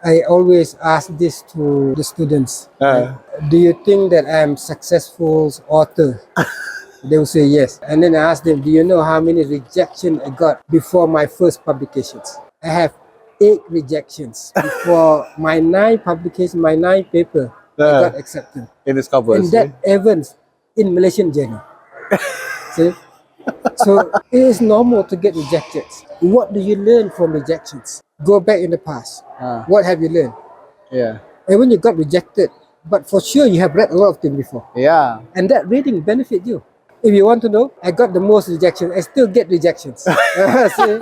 I always ask this to the students. Do you think that I'm successful author? They will say yes. And then I ask them, do you know how many rejections I got before my first publications? I have 8 rejections before my 9 publications, my 9 paper. I got accepted. In this covers. And that events in Malaysian journal. See? So it is normal to get rejected. What do you learn from rejections? Go back in the past. What have you learned? Yeah. And when you got rejected, but for sure you have read a lot of things before. Yeah. And that reading benefit you. If you want to know, I got the most rejections. I still get rejections. See?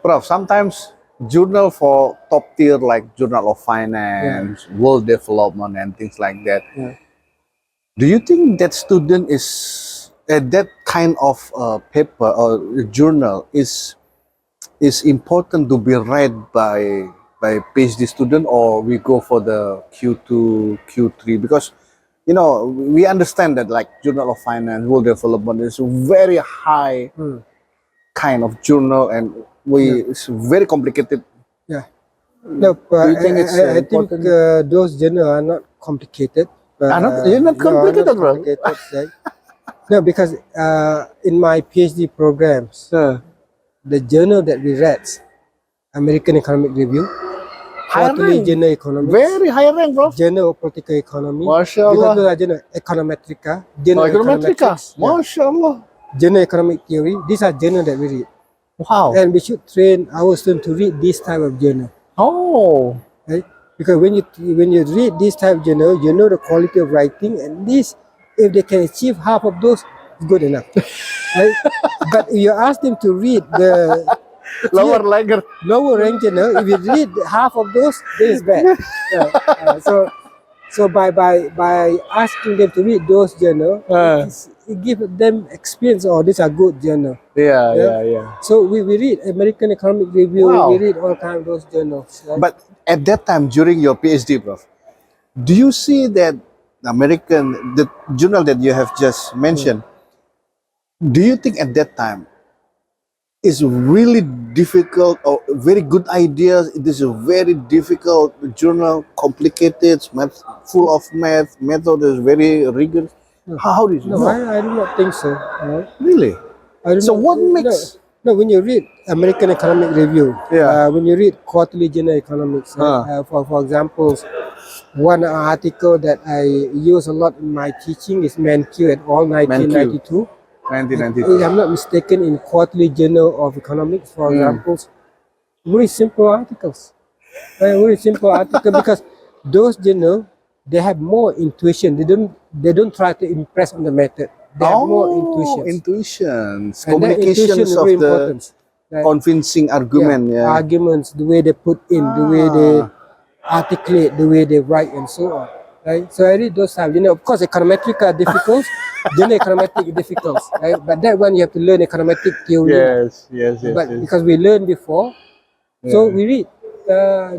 Prof, sometimes journal for top tier like Journal of Finance, World Development and things like that. Do you think that student is that kind of paper or journal is important to be read by PhD student, or we go for the Q2, Q3? Because you know we understand that like Journal of Finance, World Development is a very high kind of journal, and it's very complicated. Yeah. No, Do you think I think those journals are not complicated. You're not complicated, not bro. complicated, right? No, because in my PhD programs, the journal that we read, American Economic Review, Quarterly Journal Economics, Very high rank, bro. Journal of Political Economy, Masya because Allah. those are journal Econometrica, Journal Econometrica. Econometrics, Masya Allah. Journal Economic Theory. These are journals that we read. Wow. And we should train our students to read this type of journal. Oh. Right? Because when you read this type of journal, you know the quality of writing, and this, if they can achieve half of those, it's good enough. Right? But if you ask them to read the Lower rank journal, if you read half of those, then it's bad. So by asking them to read those journals, it gives them experience. Oh, these are good journals. Yeah. So we read American Economic Review. We read all kinds of those journals. Right? But at that time, during your PhD, Prof, do you see that the journal that you have just mentioned, do you think at that time is really difficult or very good ideas? It is a very difficult journal, complicated, full of math, method is very rigorous. How do you know? I do not think so. No. Really? So what makes... No, when you read American Economic Review, when you read Quarterly Journal Economics, for example, one article that I use a lot in my teaching is ManQ et al. 1992. 1992. If I'm not mistaken, in Quarterly Journal of Economics, for example, very simple articles. Very simple article because those journals, they have more intuition. They don't try to impress on the method. They have more intuitions. Communications of the convincing argument. Arguments, the way they put in, the way they articulate, the way they write, and so on. Right? So I read those types. Of course, econometric are difficult. General econometric is difficult. Right? But that one you have to learn econometric theory. Yes. But because we learned before, so we read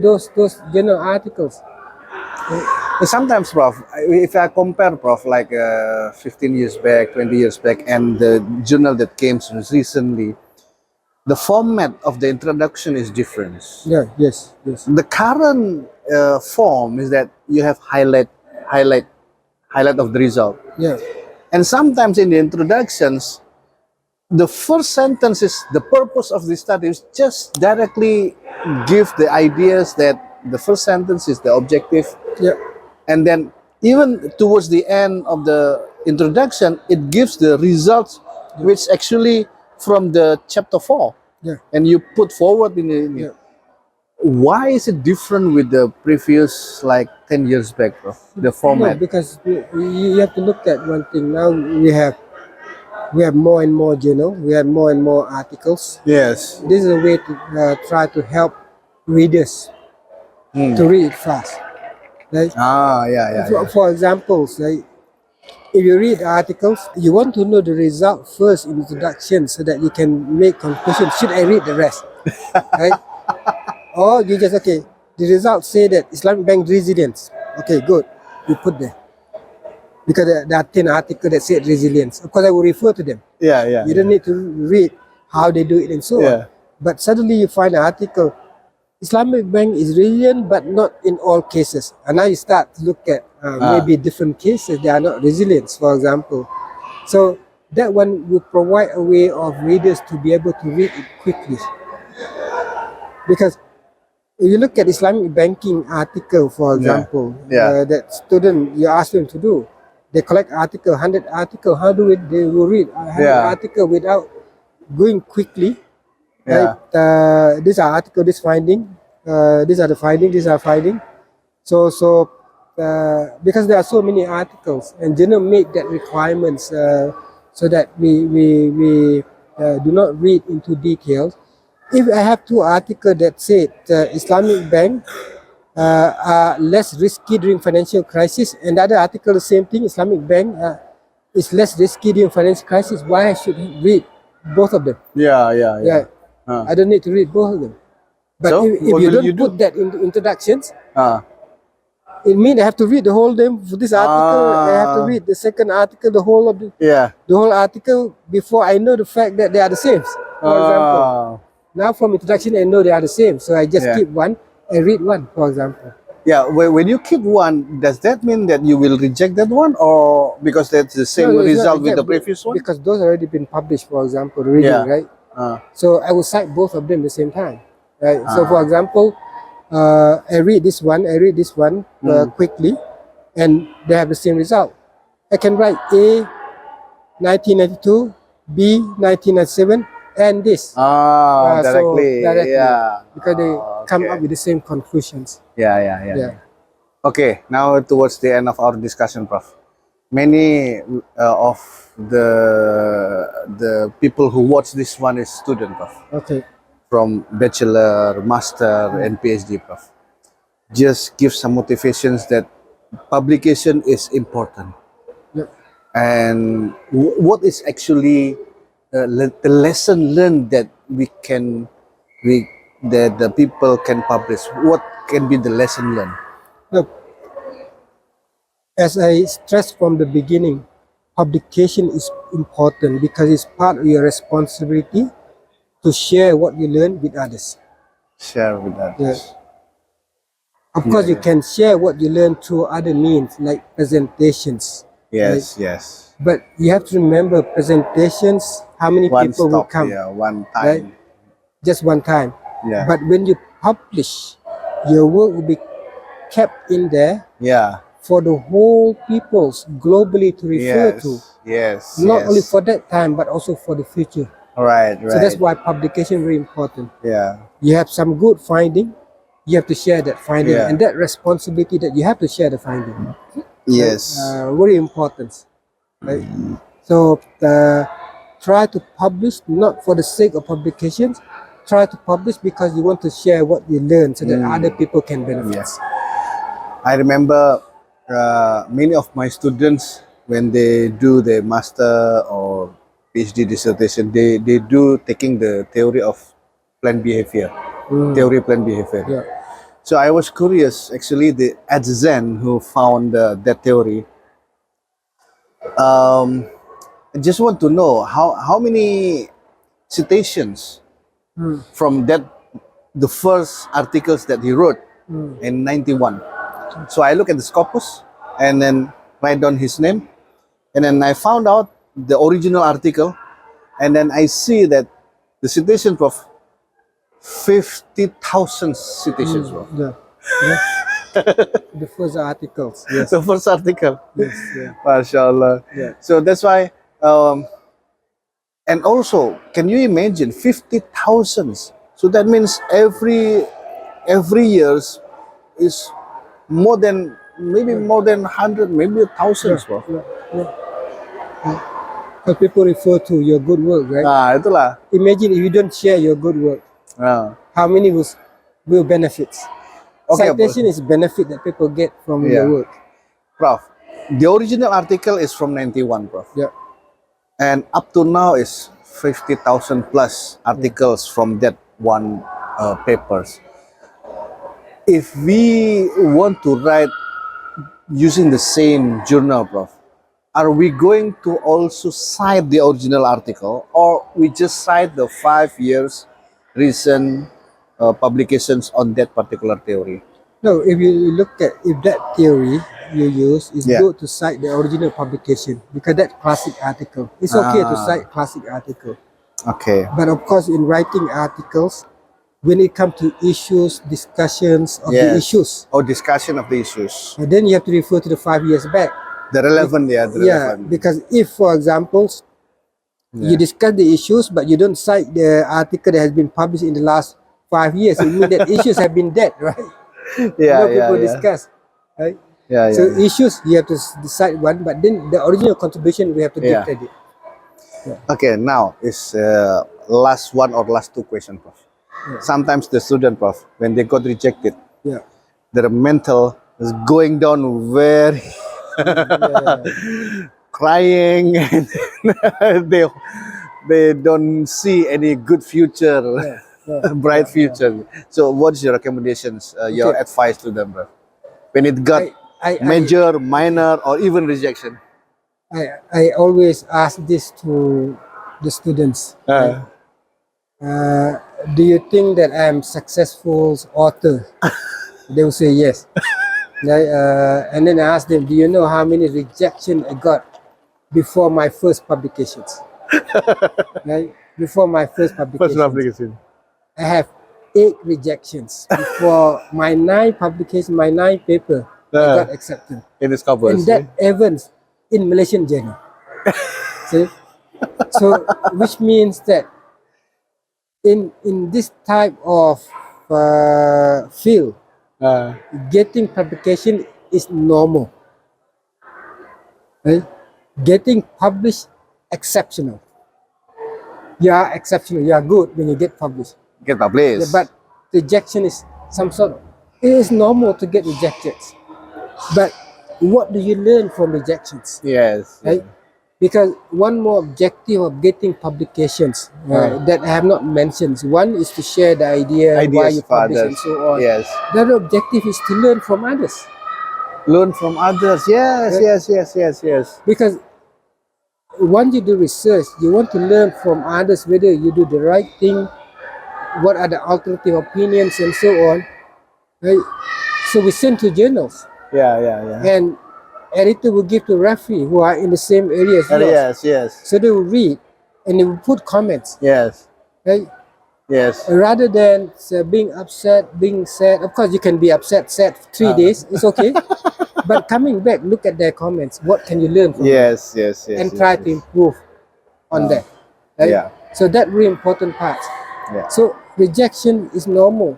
those journal articles. Sometimes, Prof, if I compare, Prof, like 15 years back, 20 years back, and the journal that came recently, the format of the introduction is different. Yes. The current form is that you have highlight of the result. And sometimes in the introductions, the first sentence is the purpose of the study is just directly give the ideas that the first sentence is the objective. And then even towards the end of the introduction, it gives the results, which actually from the chapter 4. And you put forward in the... Why is it different with the previous, like 10 years back, Prof? The format? No, because you have to look at one thing. Now we have more and more journal. We have more and more articles. Yes. This is a way to try to help readers to read fast. Right? For example, like, if you read articles, you want to know the result first in introduction so that you can make conclusions. Should I read the rest? Right? Or you just, okay, the results say that Islamic Bank resilience. Okay, good. You put there. Because there are 10 articles that say resilience. Of course, I will refer to them. Yeah. You don't need to read how they do it and so on. But suddenly you find an article, Islamic Bank is resilient, but not in all cases. And now you start to look at maybe different cases, they are not resilient, for example. So that one will provide a way of readers to be able to read it quickly. Because if you look at Islamic banking article, for example, that student, you ask them to do, they collect article, 100 article, how do it, they will read 100 article without going quickly. Right? These are article, this finding, these are the finding, these are finding. So because there are so many articles, and journal make that requirements so that we do not read into details. If I have two articles that say Islamic Bank are less risky during financial crisis, and the other article the same thing, Islamic Bank is less risky during financial crisis, why I should read both of them? I don't need to read both of them. But So, if what you will don't you do? put that in the introductions, it means I have to read the whole them for this article. I have to read the second article, the whole of the whole article before I know the fact that they are the same. For example, now from introduction I know they are the same, so I just keep one and read one. For example. When you keep one, does that mean that you will reject that one, or because that's the same No, it's not result with the reject, previous one? because those already been published. For example, reading, right? So I will cite both of them at the same time, right? So for example, I read this one quickly, and they have the same result. I can write A 1992, B 1997, and this. Directly. So directly, because they come up with the same conclusions. Okay, now towards the end of our discussion, Prof. Many of the people who watch this one is student, Prof. Okay. From bachelor, master, and PhD, Prof. Just give some motivations that publication is important. And what is actually the lesson learned that that the people can publish? What can be the lesson learned? Look, as I stressed from the beginning, publication is important because it's part of your responsibility to share what you learn with others. Share with others. Of course, you can share what you learn through other means like presentations. Yes. But you have to remember presentations, how many people will come. One time. Right? Just one time. Yeah. But when you publish, your work will be kept in there for the whole peoples globally to refer to. Not only for that time, but also for the future. Right. So that's why publication is very important. Yeah. You have some good finding, you have to share that finding, and that responsibility that you have to share the finding. Yes. Very important. Right? So try to publish not for the sake of publications. Try to publish because you want to share what you learn so that other people can benefit. I remember many of my students, when they do their master or PhD dissertation, they do taking the theory of planned behavior, theory planned behavior. So I was curious, actually, the H Zen who found that theory. I just want to know how many citations from the first articles that he wrote in 91. So I look at the scopus and then write down his name, and then I found out the original article, and then I see that the citation, Prof, 50,000 citations, Prof. The first articles. The first article. Yes. MashaAllah. So that's why, and also, can you imagine 50,000? So that means every years is more than, maybe more than 100, maybe thousands. But people refer to your good work, right? Itulah. Imagine if you don't share your good work, how many will benefit? Citation is benefit that people get from your work. Prof, the original article is from 91, Prof. And up to now is 50,000 plus articles from that one papers. if we want to write using the same journal, Prof, are we going to also cite the original article, or we just cite the 5 years recent publications on that particular theory? No, if you look at if that theory you use is Yeah. good to cite the original publication because that classic article. It's okay to cite classic article. Okay. But of course, in writing articles, when it comes to issues, discussions of the issues, Or discussion of the issues. then you have to refer to the 5 years back. The relevant, the relevant. Because if, for example, you discuss the issues, but you don't cite the article that has been published in the last 5 years, it means that issues have been dead, right? No people discuss, right? So issues, you have to decide one, but then the original contribution, we have to give credit. Okay, now is last one or last two questions, Prof. Sometimes the student, Prof, when they got rejected, their mental is going down very crying, and they don't see any good future, bright future. So what's your recommendations, your advice to them, Prof? When it got major, minor, or even rejection? I always ask this to the students. Do you think that I'm successful author? They will say yes. And then I ask them, do you know how many rejection I got before my first publications? Before my first publications. I have 8 rejections before my 9 publication, my 9 paper I got accepted. In the scopus. And that events in Malaysian journal. See? So which means that in this type of field, getting publication is normal. Right? Getting published, exceptional. You are exceptional. You are good when you get published. Get published. But rejection is some sort of, it is normal to get rejected. But what do you learn from rejections? Yes. Right? Because one more objective of getting publications that I have not mentioned. One is to share the idea, why you publish and so on. Yes. The other objective is to learn from others. Learn from others. Yes. Because once you do research, you want to learn from others whether you do the right thing, what are the alternative opinions and so on. Right? So we send to journals. And editor will give to referee who are in the same area as yours. Yes. So they will read and they will put comments. Yes. Right? Yes. Rather than being upset, being sad. Of course, you can be upset, sad for 3 days. It's okay. But coming back, look at their comments. What can you learn from them? Yes. And try to improve on that. Right? So that really important part. So rejection is normal.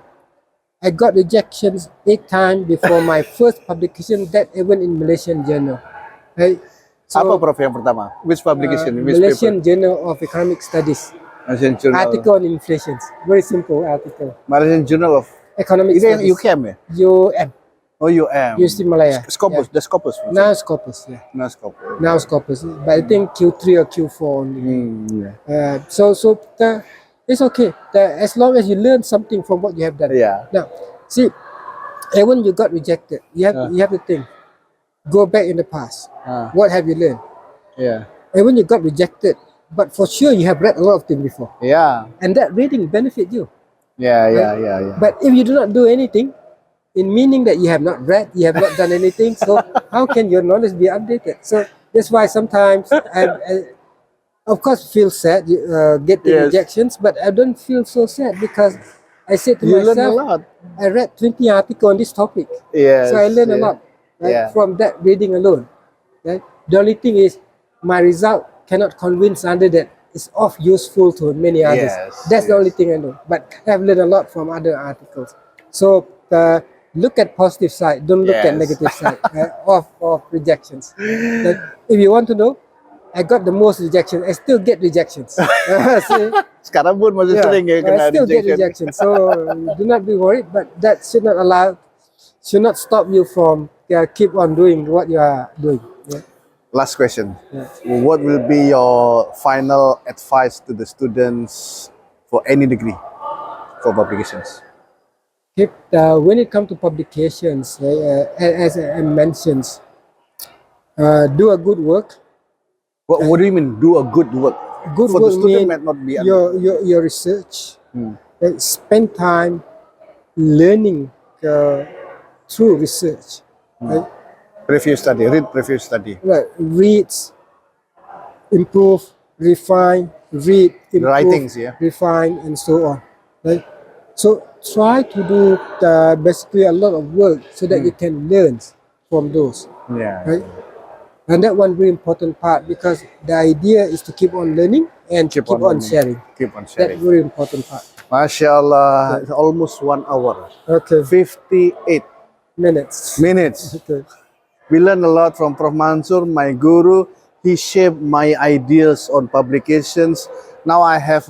I got rejections 8 times before my first publication, that even in Malaysian journal. Right? So, apa, Prof, yang pertama? Which publication? Which Malaysian paper? Journal of Economic Studies. Malaysian Journal. Article on inflation. Very simple article. Malaysian Journal of Economic Itu yang Studies. UCAM ya? UM. Oh, UM. University Malaya. Scopus, the Scopus. Now Scopus, Now Scopus. But I think Q3 or Q4 only. So it's okay. As long as you learn something from what you have done. Now, see, and when you got rejected, you have to think. Go back in the past. What have you learned? And when you got rejected, but for sure you have read a lot of things before. And that reading benefit you. But if you do not do anything, in meaning that you have not read, you have not done anything, so how can your knowledge be updated? So that's why sometimes I of course feel sad, get the rejections, but I don't feel so sad because I said to myself, learn a lot. I read 20 articles on this topic. So I learned a lot from that reading alone. Right? The only thing is my result cannot convince others that it's of useful to many others. That's the only thing I know. But I've learned a lot from other articles. So look at positive side, don't look at negative side of rejections. If you want to know, I got the most rejections. I still get rejections. See? Sekarang pun masih sering ya kena I still get rejections. So do not be worried, but that should not stop you from keep on doing what you are doing. Last question. What will be your final advice to the students for any degree for publications? When it comes to publications, as I mentioned, do a good work. What do you mean, do a good work? Good For the work student mean might not be your research. Spend time learning through research. Right? previous study, read previous study. Right. Read, improve, refine, read, improve, Writings, yeah. refine, and so on. Right. So try to do basically a lot of work so that you can learn from those. Yeah. Right. And that one very important part, because the idea is to keep on learning and keep on learning. sharing. Keep on That's sharing. very important part. MashaAllah, it's almost 1 hour. Okay. 58 Minutes. minutes. Okay. We learn a lot from Prof. Mansur, my guru. He shaped my ideas on publications. Now I have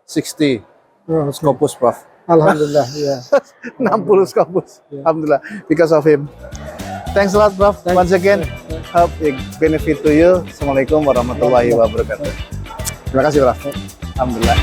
60 Oh, okay. scopus, Prof. Alhamdulillah. Yeah. 60 scopus. Alhamdulillah. Because of him. Thanks a lot, Prof. Once again, hope it benefit to you. Assalamualaikum warahmatullahi wabarakatuh. Terima kasih, Prof. Alhamdulillah.